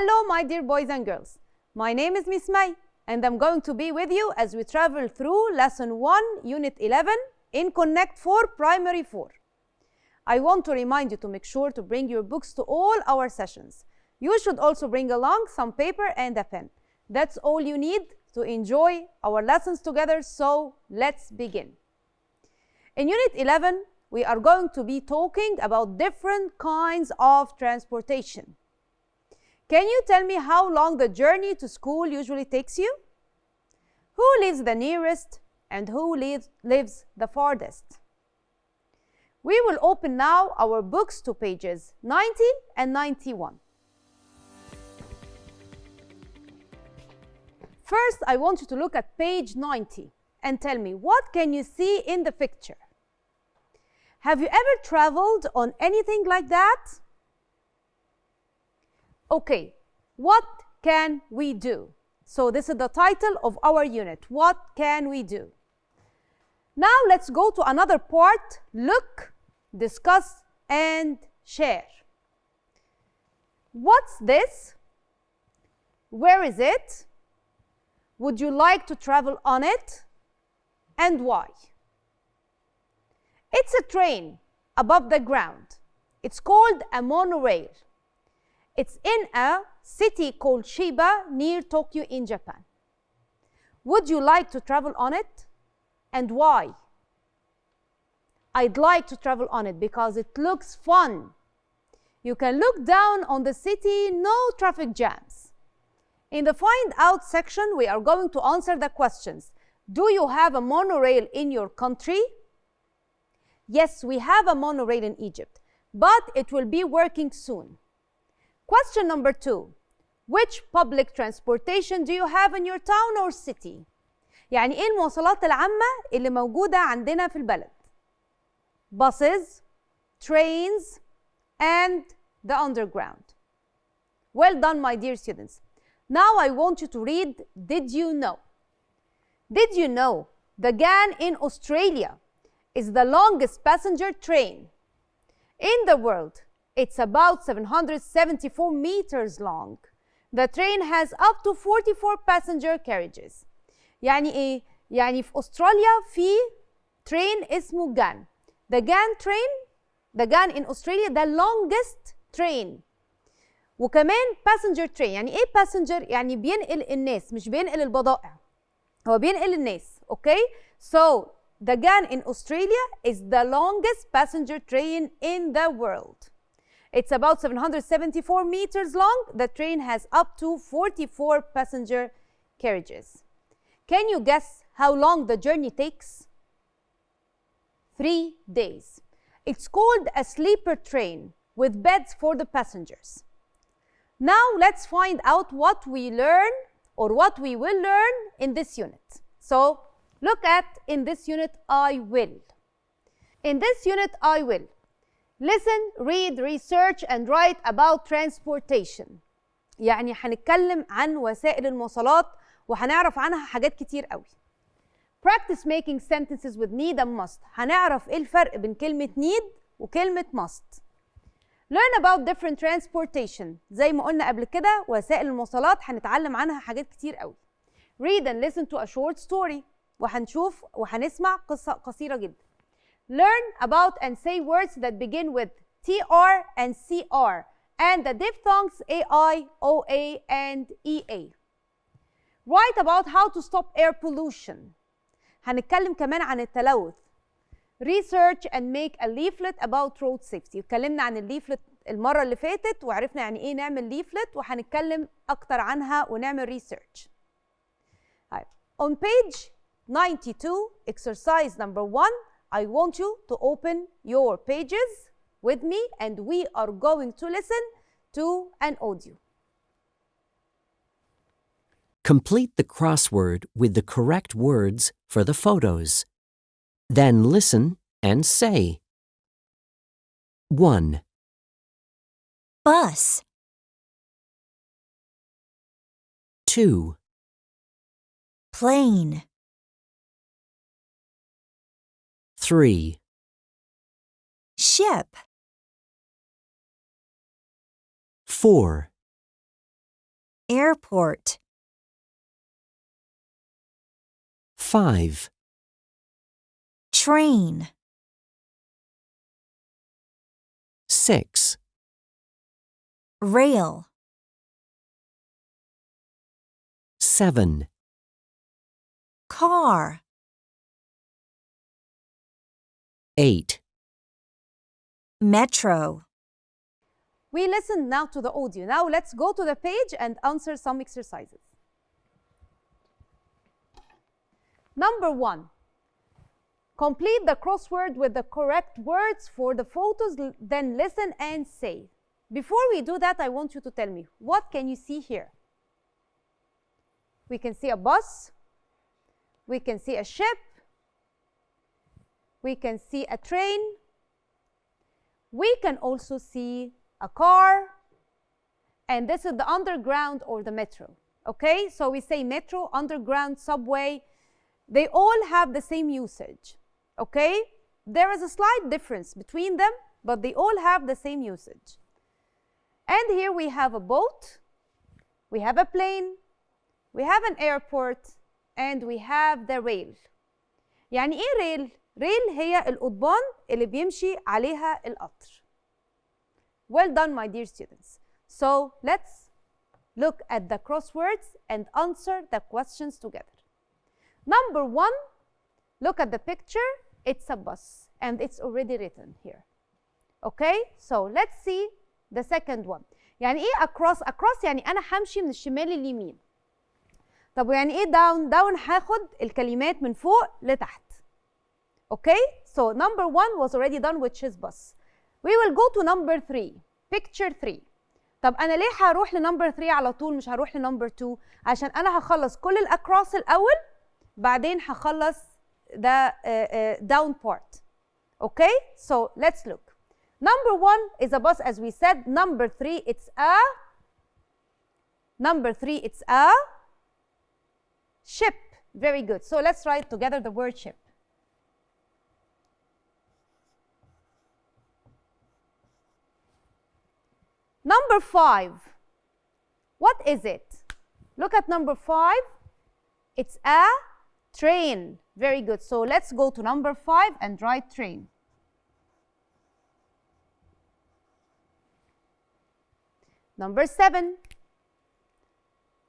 Hello, my dear boys and girls. My name is Miss May, and I'm going to be with you as we travel through Lesson 1, Unit 11 in Connect 4, Primary 4. I want to remind you to make sure to bring your books to all our sessions. You should also bring along some paper and a pen. That's all you need to enjoy our lessons together, so let's begin. In Unit 11, we are going to be talking about different kinds of transportation. Can you tell me how long the journey to school usually takes you? Who lives the nearest and who lives the farthest? We will open now our books to pages 90 and 91. First, I want you to look at page 90 and tell me, what can you see in the picture? Have you ever traveled on anything like that? Okay, what can we do? So this is the title of our unit. What can we do? Now let's go to another part. Look, discuss, and share. What's this? Where is it? Would you like to travel on it? And why? It's a train above the ground. It's called a monorail. It's in a city called Shiba near Tokyo in Japan. Would you like to travel on it? And why? I'd like to travel on it because it looks fun. You can look down on the city, no traffic jams. In the Find Out section, we are going to answer the questions. Do you have a monorail in your country? Yes, we have a monorail in Egypt, but it will be working soon. Question number 2. Which public transportation do you have in your town or city? يعني ايه المواصلات العامة اللي موجودة عندنا في البلد؟ Buses, trains, and the underground. Well done, my dear students. Now I want you to read Did You Know? Did you know the GAN in Australia is the longest passenger train in the world? It's about 774 meters long. The train has up to 44 passenger carriages. يعني ايه؟ يعني في أستراليا في train اسمه GAN. The GAN in Australia the longest train. وكمان passenger train. يعني ايه passenger؟ يعني بينقل الناس مش بينقل البضائع. هو بينقل الناس. Okay? So the GAN in Australia is the longest passenger train in the world. It's about 774 meters long. The train has up to 44 passenger carriages. Can you guess how long the journey takes? 3 days. It's called a sleeper train with beds for the passengers. Now let's find out what we learn or what we will learn in this unit. So look at in this unit, I will. In this unit, I will. Listen, read, research, and write about transportation. يعني هنتكلم عن وسائل المواصلات وهنعرف عنها حاجات كتير قوي. Practice making sentences with need and must. هنعرف ايه الفرق بين كلمة need وكلمة must. Learn about different transportation. زي ما قلنا قبل كده وسائل المواصلات هنتعلم عنها حاجات كتير قوي. Read and listen to a short story. وهنشوف وهنسمع قصة قصيرة جدا. Learn about and say words that begin with TR and CR and the diphthongs AI, OA, and EA. Write about how to stop air pollution. هنتكلم كمان عن التلوث. Research and make a leaflet about road safety. اتكلمنا عن الليفلت المرة اللي فاتت وعرفنا يعني ايه نعمل ليفلت وهنتكلم أكتر عنها ونعمل research. On page 92, exercise number 1, I want you to open your pages with me and we are going to listen to an audio. Complete the crossword with the correct words for the photos. Then listen and say. 1. Bus. 2. Plane. 3. Ship. 4. airport, 5, train, 6, rail, 7, car, 8. metro. We listened now to the audio. Now let's go to the page and answer some exercises. Number 1. Complete the crossword with the correct words for the photos, then listen and say. Before we do that, I want you to tell me, what can you see here? We can see a bus. We can see a ship. We can see a train. We can also see a car. And this is the underground or the metro. Okay? So we say metro, underground, subway. They all have the same usage. Okay? There is a slight difference between them, but they all have the same usage. And here we have a boat. We have a plane. We have an airport. And we have the rail. يعني إيه rail؟ rail هي القضبان اللي بيمشي عليها القطر. Well done, my dear students. So let's look at the crosswords and answer the questions together. Number 1, look at the picture. It's a bus, and it's already written here. Okay? So let's see the second one. يعني إيه across؟ across يعني أنا همشي من الشمال لليمين. طب ويعني إيه down؟ down هاخد الكلمات من فوق لتحت. Okay? So number 1 was already done, which is bus. We will go to number 3. Picture 3. طب أنا ليه هروح لنمبر 3 على طول مش هروح لنمبر 2؟ عشان أنا هخلص كل الأكروس الأول بعدين هخلص the down part. Okay? So let's look. Number 1 is a bus, as we said. Number 3, it's a. Number 3, it's a ship. Very good. So let's write together the word ship. Number 5, what is it? Look at number 5. It's a train. Very good. So let's go to number 5 and write train. Number 7.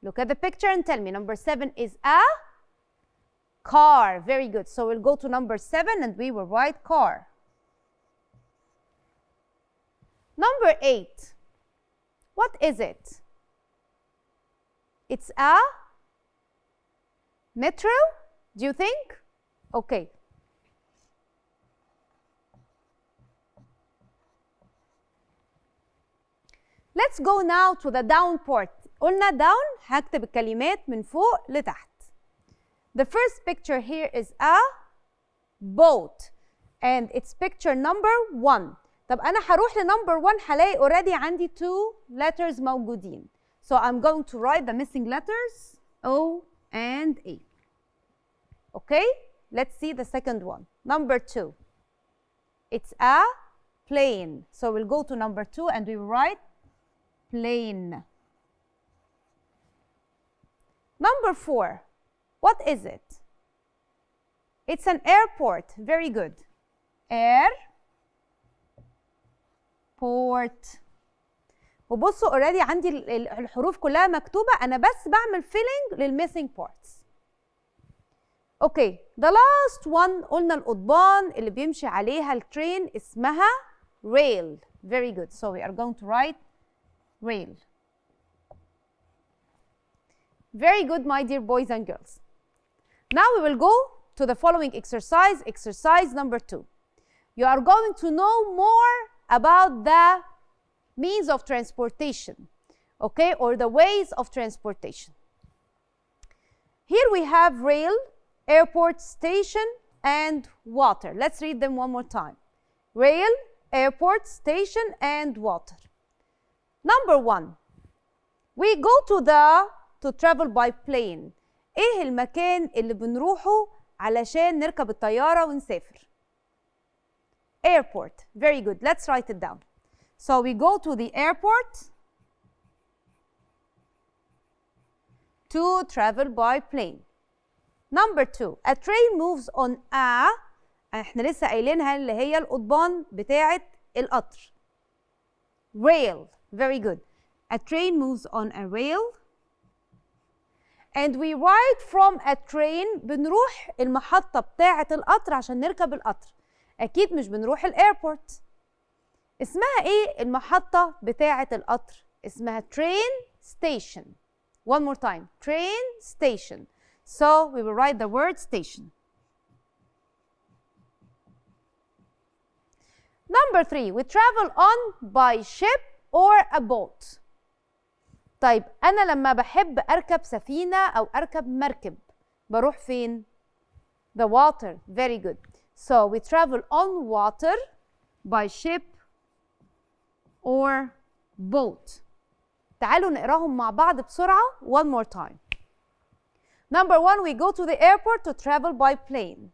Look at the picture and tell me. Number 7 is a car. Very good. So we'll go to number 7 and we will write car. Number 8. What is it? It's a metro, do you think? Okay. Let's go now to the down part. قلنا down هكتب الكلمات من فوق لتحت. The first picture here is a boat and it's picture number 1. طب أنا هروح لنمبر 1 هلاقي already عندي 2 letters موجودين. So I'm going to write the missing letters O and A. Okay? Let's see the second one. Number 2. It's a plane. So we'll go to number 2 and we will write plane. Number 4. What is it? It's an airport. Very good. Port. وبصوا already عندي الحروف كلها مكتوبة أنا بس بعمل filling للmissing parts. Okay, the last one قلنا القضبان اللي بيمشي عليها الترين اسمها rail. Very good. So we are going to write rail. Very good, my dear boys and girls. Now we will go to the following exercise, exercise number 2. You are going to know more about the means of transportation, okay, or the ways of transportation. Here we have rail, airport, station, and water. Let's read them one more time. Rail, airport, station, and water. Number 1, we go to travel by plane. ايه المكان اللي بنروحه علشان نركب الطيارة ونسافر؟ Airport. Very good. Let's write it down. So we go to the airport. to travel by plane. Number 2, a train moves on a، احنا لسه قايلينها اللي هي القضبان بتاعة القطر. rail. Very good. A train moves on a rail. And we ride from a train. بنروح المحطة بتاعة القطر عشان نركب القطر. أكيد مش بنروح الايربورت. اسمها ايه المحطة بتاعة القطر؟ اسمها train station. One more time. Train station. So we will write the word station. Number 3, we travel on by ship or a boat. طيب أنا لما بحب أركب سفينة أو أركب مركب بروح فين؟ The water. Very good. So we travel on water by ship or boat. تعالوا نقراهم مع بعض بسرعة. One more time. Number 1, we go to the airport to travel by plane.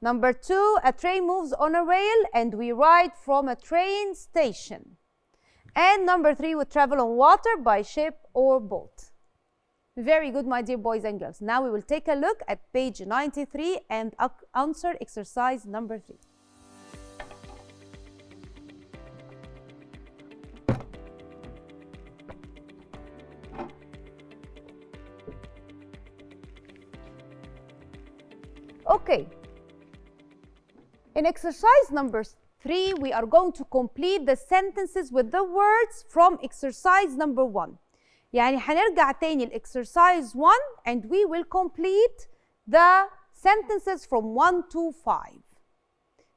Number 2, a train moves on a rail and we ride from a train station. And number 3, we travel on water by ship or boat. Very good, my dear boys and girls. Now we will take a look at page 93 and answer exercise number 3. Okay. In exercise number 3, we are going to complete the sentences with the words from exercise number 1. يعني هنرجع تاني exercise 1 and we will complete the sentences from 1 to 5.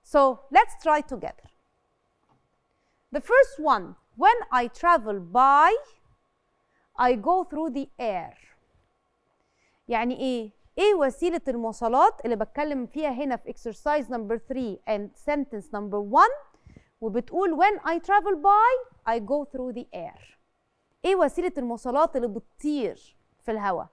So let's try together. The first one, when I travel by, I go through the air. يعني ايه؟ ايه وسيلة المواصلات اللي بتكلم فيها هنا في exercise number 3 and sentence number 1 وبتقول when I travel by I go through the air. ايه وسيلة المواصلات اللي بتطير في الهواء؟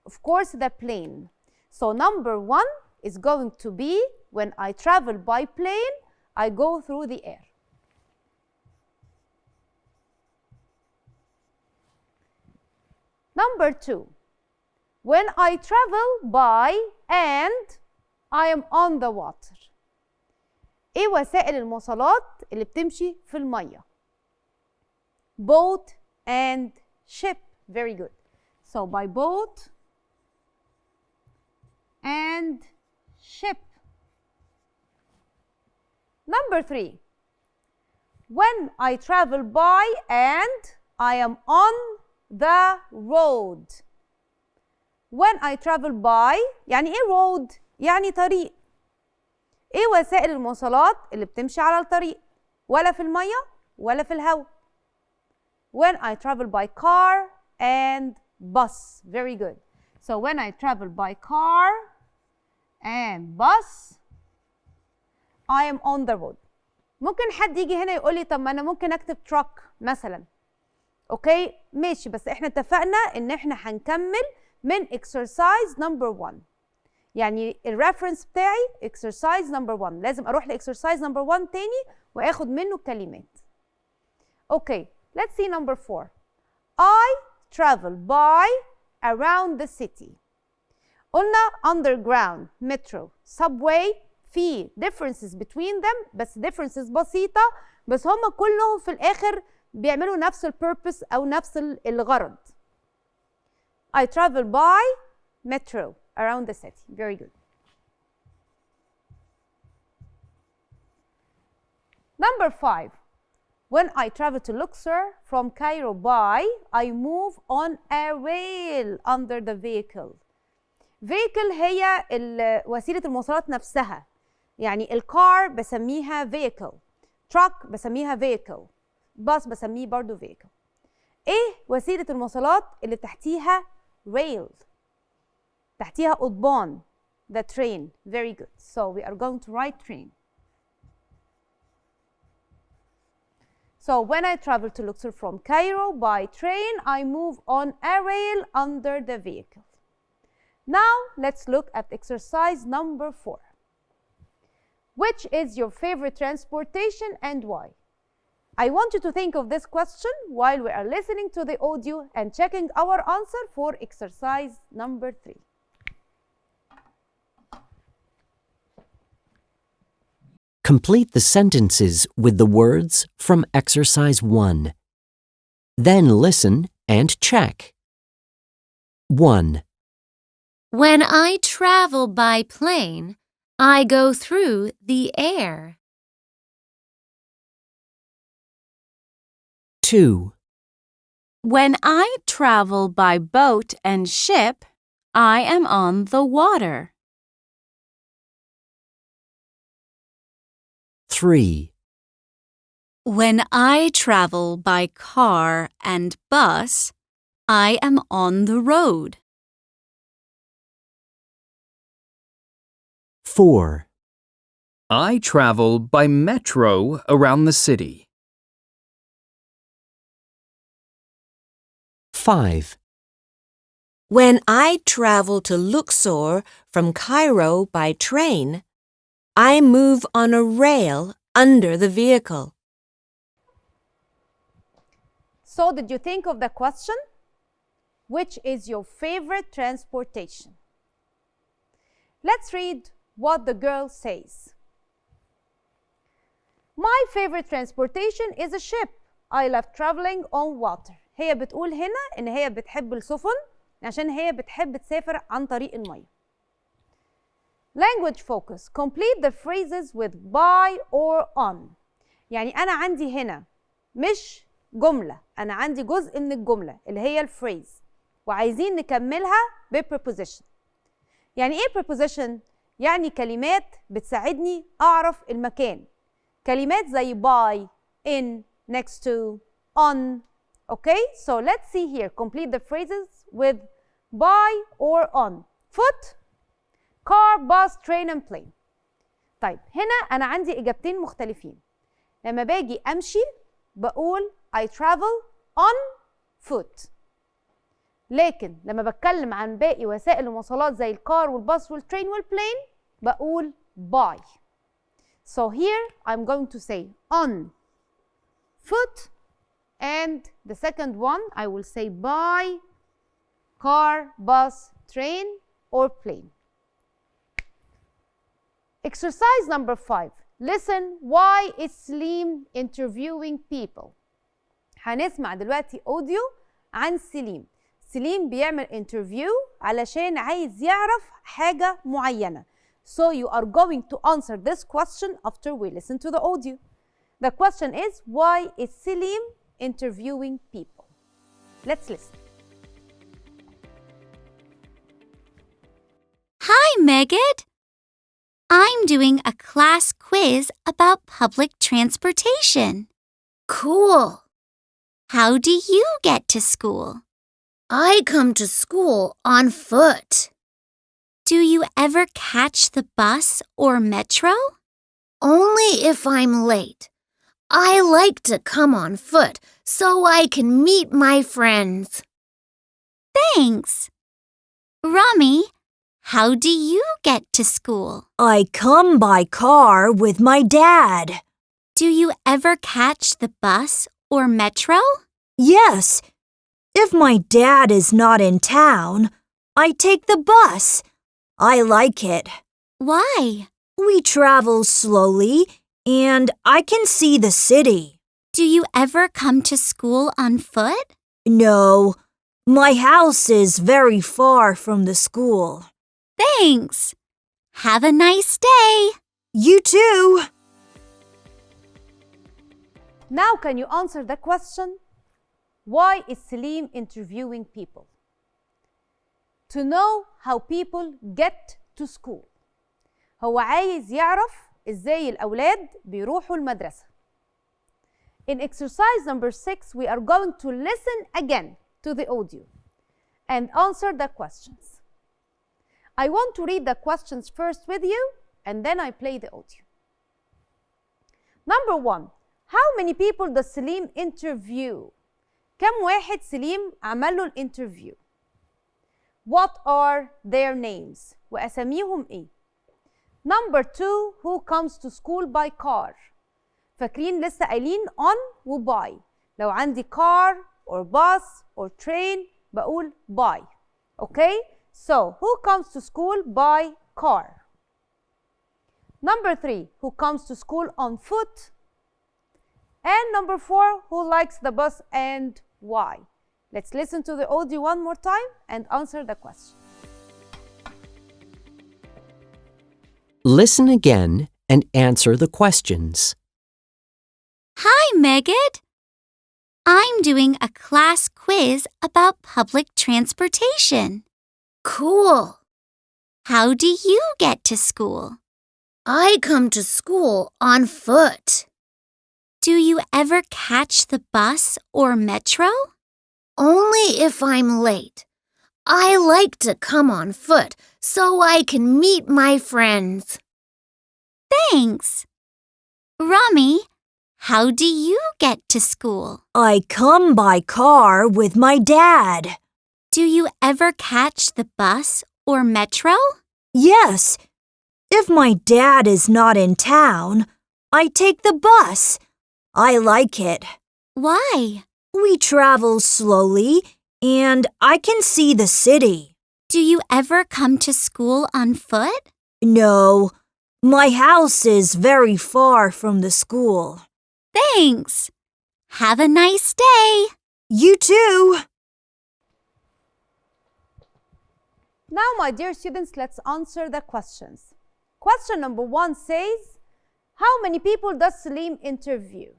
Of course the plane. So number 1 is going to be when I travel by plane I go through the air. Number 2, when I travel by and I am on the water. ايه وسائل المواصلات اللي بتمشي في المية؟ Boat and ship. Very good. So by boat and ship. Number 3, when I travel by and I am on the road. When I travel by يعني ايه road؟ يعني طريق. ايه وسائل المواصلات اللي بتمشي على الطريق؟ ولا في المية ولا في الهواء. When I travel by car and bus. Very good. So when I travel by car and bus I am on the road. ممكن حد يجي هنا يقول لي طب ما انا ممكن اكتب truck مثلا. اوكي ماشي، بس احنا اتفقنا ان احنا هنكمل من exercise number 1. يعني الريفرنس بتاعي exercise number 1 لازم اروح لاكسرسايز number 1 تاني واخد منه الكلمات. اوكي let's see number 4. I travel by around the city. قلنا underground, metro, subway في differences between them بس differences بسيطة، بس هم كلهم في الآخر بيعملوا نفس البيربس أو نفس الغرض. I travel by metro around the city. Very good. Number 5. When I travel to Luxor from Cairo by, I move on a rail under the vehicle. Vehicle هي وسيلة المواصلات نفسها. يعني الكار بسميها vehicle. truck بسميها vehicle. bus بسميه برضو vehicle. ايه وسيلة المواصلات اللي تحتيها rail؟ تحتيها قضبان. The train. Very good. So we are going to write train. So when I travel to Luxor from Cairo by train, I move on a rail under the vehicle. Now let's look at exercise number 4. Which is your favorite transportation and why? I want you to think of this question while we are listening to the audio and checking our answer for exercise number 3. Complete the sentences with the words from exercise 1. Then listen and check. 1. When I travel by plane, I go through the air. 2. When I travel by boat and ship, I am on the water. 3. When I travel by car and bus, I am on the road. 4. I travel by metro around the city. 5. When I travel to Luxor from Cairo by train, I move on a rail under the vehicle. So did you think of the question? Which is your favorite transportation? Let's read what the girl says. My favorite transportation is a ship. I love traveling on water. هي بتقول هنا إن هي بتحب السفن عشان هي بتحب تسافر عن طريق المية. Language focus. Complete the phrases with by or on. يعني أنا عندي هنا مش جملة، أنا عندي جزء من الجملة اللي هي الفريز وعايزين نكملها بpreposition. يعني إيه preposition؟ يعني كلمات بتساعدني أعرف المكان. كلمات زي by, in, next to, on. Okay, so let's see here. Complete the phrases with by or on. Foot, car, bus, train and plane. طيب هنا أنا عندي إجابتين مختلفين. لما باجي أمشي بقول I travel on foot. لكن لما بتكلم عن باقي وسائل المواصلات زي الكار والباص والترين والبلين بقول by. So here I'm going to say on foot, and the second one I will say by car, bus, train or plane. Exercise number 5. Listen, why is Selim interviewing people? هنسمع دلوقتي أوديو عن سليم. سليم بيعمل interview علشان عايز يعرف حاجة معينة. So you are going to answer this question after we listen to the audio. The question is, why is Selim interviewing people? Let's listen. Hi, Megid. I'm doing a class quiz about public transportation. Cool. How do you get to school? I come to school on foot. Do you ever catch the bus or metro? Only if I'm late. I like to come on foot so I can meet my friends. Thanks. Rami, how do you get to school? I come by car with my dad. Do you ever catch the bus or metro? Yes. If my dad is not in town, I take the bus. I like it. Why? We travel slowly and I can see the city. Do you ever come to school on foot? No, my house is very far from the school. Thanks. Have a nice day. You too. Now can you answer the question? Why is Selim interviewing people? To know how people get to school. هو عايز يعرف ازاي الأولاد بيروحوا المدرسة. In exercise number 6, we are going to listen again to the audio and answer the questions. I want to read the questions first with you and then I play the audio. Number 1. How many people does Selim interview? كم واحد سليم عمل له الانترفيو؟ What are their names؟ وأساميهم إيه؟ Number 2. Who comes to school by car؟ فاكرين لسه قايلين on و by. لو عندي car or bus or train بقول by. Okay? So, who comes to school by car? Number 3, who comes to school on foot? And number 4, who likes the bus and why? Let's listen to the audio one more time and answer the question. Listen again and answer the questions. Hi, Megan. I'm doing a class quiz about public transportation. Cool. How do you get to school? I come to school on foot. Do you ever catch the bus or metro? Only if I'm late. I like to come on foot so I can meet my friends. Thanks. Rami, how do you get to school? I come by car with my dad. Do you ever catch the bus or metro? Yes. If my dad is not in town, I take the bus. I like it. Why? We travel slowly and I can see the city. Do you ever come to school on foot? No, my house is very far from the school. Thanks. Have a nice day. You too. Now, my dear students, let's answer the questions. Question number 1 says, how many people does Salim interview?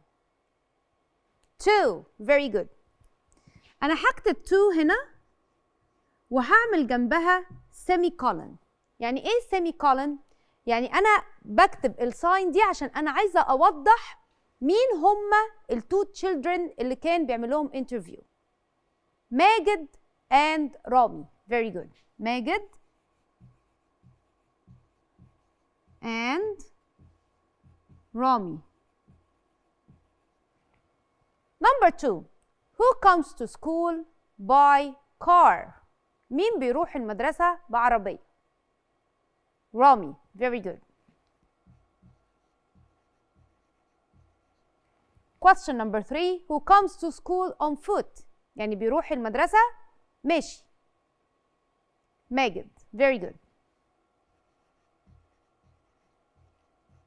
2. Very good. أنا هكتب 2 هنا وهعمل جنبها semicolon. يعني إيه semicolon؟ يعني أنا بكتب الساين دي عشان أنا عايزة أوضح مين هما ال2 children اللي كان بيعمل لهم interview. ماجد and رامي. Very good. ماجد and Rami. Number 2, who comes to school by car? مين بيروح المدرسة بعربية؟ Rami. Very good. Question number 3, who comes to school on foot? يعني بيروح المدرسة ماشي. ماجد. Very good.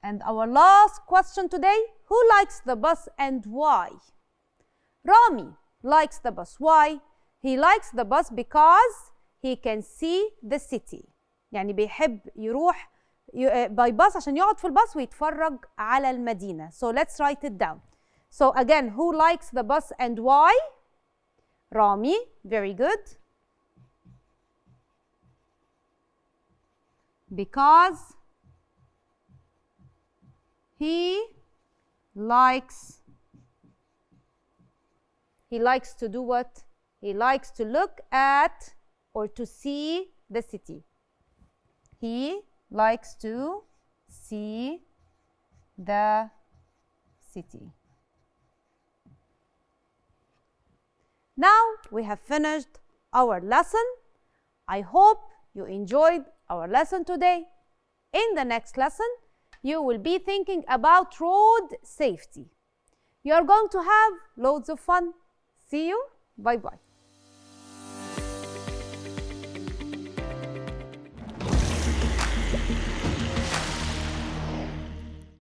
And our last question today, who likes the bus and why? Rami likes the bus. Why? He likes the bus because he can see the city. يعني بيحب يروح by bus عشان يقعد في الباص ويتفرج على المدينة. So let's write it down. So again, who likes the bus and why? Rami. Very good. Because he likes to do what? He likes to look at or to see the city. He likes to see the city. Now we have finished our lesson. I hope you enjoyed our lesson today. In the next lesson, you will be thinking about road safety. You are going to have loads of fun. See you. Bye-bye.